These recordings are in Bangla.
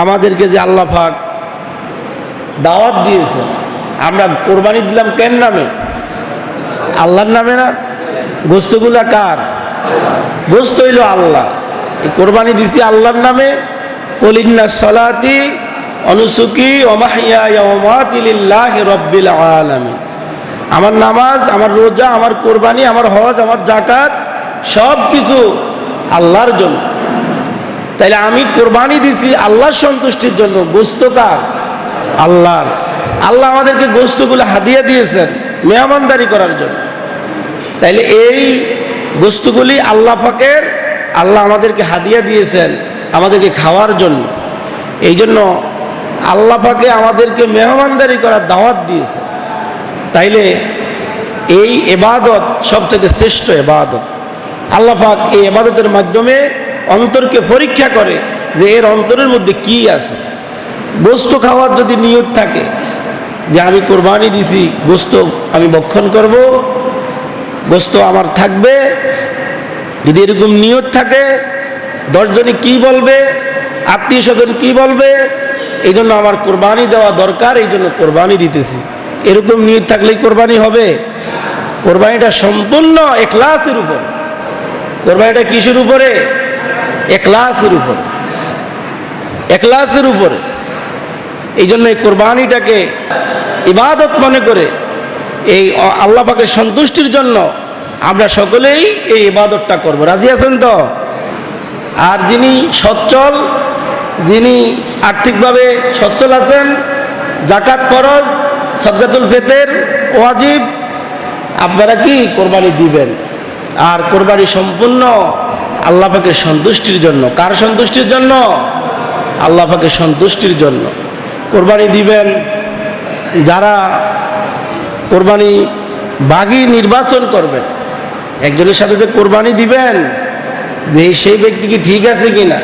আমাদেরকে যে আল্লাহ পাক দাওয়াত দিয়েছে, আমরা কোরবানি দিলাম কেন নামে? আল্লাহর নামে না? গোস্তগুলা কার? গোস্ত হইল আল্লাহ। এই কোরবানি দিছি আল্লাহর নামে। কুলিন্না সলাতি অনুসুকি ওয়া মাহইয়ায়া ওয়া মামাতি লিল্লাহি রাব্বিল আলামিন। আমার নামাজ, আমার রোজা, আমার কোরবানি, আমার হজ, আমার যাকাত সব কিছু আল্লাহর জন্য। তাইলে আমি কোরবানি দিছি আল্লাহর সন্তুষ্টির জন্য। গোস্ত কার? আল্লাহর। আল্লাহ আমাদেরকে গোস্তগুলো হাদিয়া দিয়েছেন মেহমানদারি করার জন্য। তাইলে এই গোস্তগুলি আল্লাহ পাকের, আল্লাহ আমাদেরকে হাদিয়া দিয়েছেন আমাদেরকে খাওয়ার জন্য। এই জন্য আল্লাহ পাকে আমাদেরকে মেহমানদারি করার দাওয়াত দিয়েছে। তাইলে এই ইবাদত সবচেয়ে শ্রেষ্ঠ ইবাদত। আল্লাহ পাক এই ইবাদতের মাধ্যমে অন্তরকে পরীক্ষা করে যে এর অন্তরের মধ্যে কি আছে। গোস্ত খাওয়ার যদি নিয়ত থাকে যে আমি কোরবানি দিছি, গোস্ত আমি ভক্ষণ করব, গোস্ত আমার থাকবে, যদি এরকম নিয়ত থাকে, 10 জনে কি বলবে, আত্মীয় স্বজন কি বলবে, এই জন্য আমার কোরবানি দেওয়া দরকার, এই জন্য কোরবানি দিতেছি, এরকম নিয়ত থাকলেই কোরবানি হবে? কোরবানিটা সম্পূর্ণ ইখলাসের উপর। কোরবানিটা কিসের উপরে? ইখলাসের উপর। ইখলাসের উপরে। এই জন্য এই কোরবানিটাকে ইবাদত মনে করে এই আল্লাহ পাকের সন্তুষ্টির জন্য আমরা সকলেই এই ইবাদতটা করব। রাজি আছেন তো? আর যিনি সচ্ছল, যিনি আর্থিকভাবে সচ্ছল আছেন, যাকাত ফরজ, সাদকাতুল ফিতর ওয়াজিব, আপনারা কি কোরবানি দিবেন। আর কোরবানি সম্পূর্ণ আল্লাহ পাকের সন্তুষ্টির জন্য। কার সন্তুষ্টির জন্য? আল্লাহ পাকের সন্তুষ্টির জন্য কোরবানি দিবেন। যারা কোরবানি বাগী নির্বাচন করবেন, একজনের সাথে যে কোরবানি দিবেন যে সেই ব্যক্তি কি ঠিক আছে কিনা,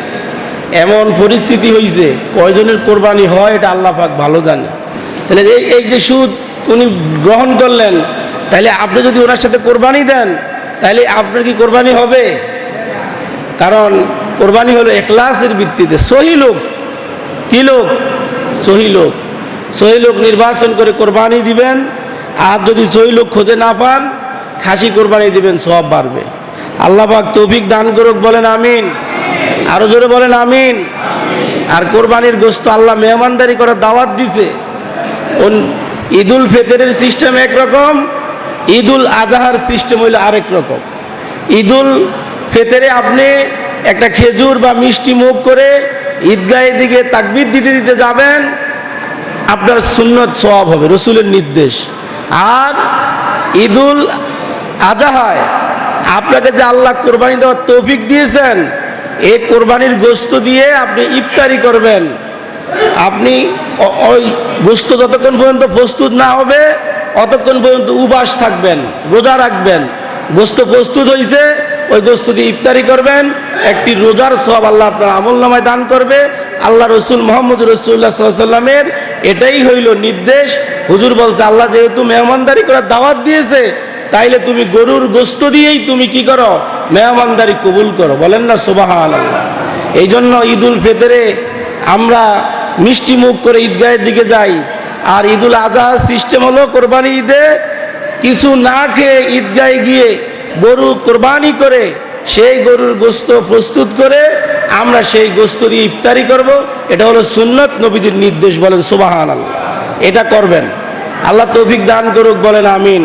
এমন পরিস্থিতি হয়েছে কয়জনের কোরবানি হয় এটা আল্লাহ পাক ভালো জানে। তাহলে এই যে সুদ উনি গ্রহণ করলেন, তাহলে আপনি যদি ওনার সাথে কোরবানি দেন তাহলে আপনার কি কোরবানি হবে? কারণ কোরবানি হলো ইখলাসের ভিত্তিতে। সহি লোক, কি লোক? সহি লোক। সহি লোক নির্বাচন করে কোরবানি দিবেন। আর যদি সহি লোক খুঁজে না পান, খাসি কোরবানি দিবেন, সওয়াব বাড়বে। আল্লাহ পাক তৌফিক দান করুক, বলেন আমিন। আরো জোরে বলেন আমিন। আর কোরবানির গোশত আল্লাহ মেহমানদারি করার দাওয়াত দিছে। ঈদুল ফিতরের সিস্টেম একরকম, ঈদুল আজহার সিস্টেম হইল আরেক রকম। ঈদুল ফিতরে আপনি একটা খেজুর বা মিষ্টি মুখ করে ঈদগাহের দিকে তাকবীর দিতে দিতে যাবেন, আপনার সুন্নত সওয়াব হবে, রসুলের নির্দেশ। আর ঈদুল আজহায় আপনাকে যে আল্লাহ কোরবানি দেওয়ার তৌফিক দিয়েছেন, এই কোরবানির গোশত দিয়ে আপনি ইফতারি করবেন। আপনি ওই গোশত যতক্ষণ পর্যন্ত প্রস্তুত না হবে অতক্ষণ পর্যন্ত উপবাস থাকবেন, রোজা রাখবেন। গোশত প্রস্তুত হয়েছে, ওই গোশত দিয়ে ইফতারি করবেন। একটি রোজার সওয়াব আল্লাহ আপনার আমলনামায় দান করবে। আল্লাহ রসুল মুহাম্মদ রাসূলুল্লাহ সাল্লাল্লাহু আলাইহি ওয়াসাল্লামের এটাই হইল নির্দেশ। হুজুর বলছে আল্লাহ যেহেতু মেহমানদারি করার দাওয়াত দিয়েছে, তাইলে তুমি গরুর গোশত দিয়েই তুমি কি করো? মেহমানদারি কবুল করো। বলেন না সুবহানাল্লাহ। এই জন্য ঈদুল ফিতরে আমরা মিষ্টি মুখ করে ঈদগাহের দিকে যাই। আর ঈদুল আজহার সিস্টেম হলো কোরবানি ঈদে কিছু না খেয়ে ঈদগাহে গিয়ে গরু কোরবানি করে সেই গরুর গোশত প্রস্তুত করে আমরা সেই গোশত দিয়ে ইফতারি করব। এটা হলো সুন্নত, নবীজির নির্দেশ। বলেন সুবহানাল্লাহ। এটা করবেন। আল্লাহ তৌফিক দান করুক, বলেন আমিন।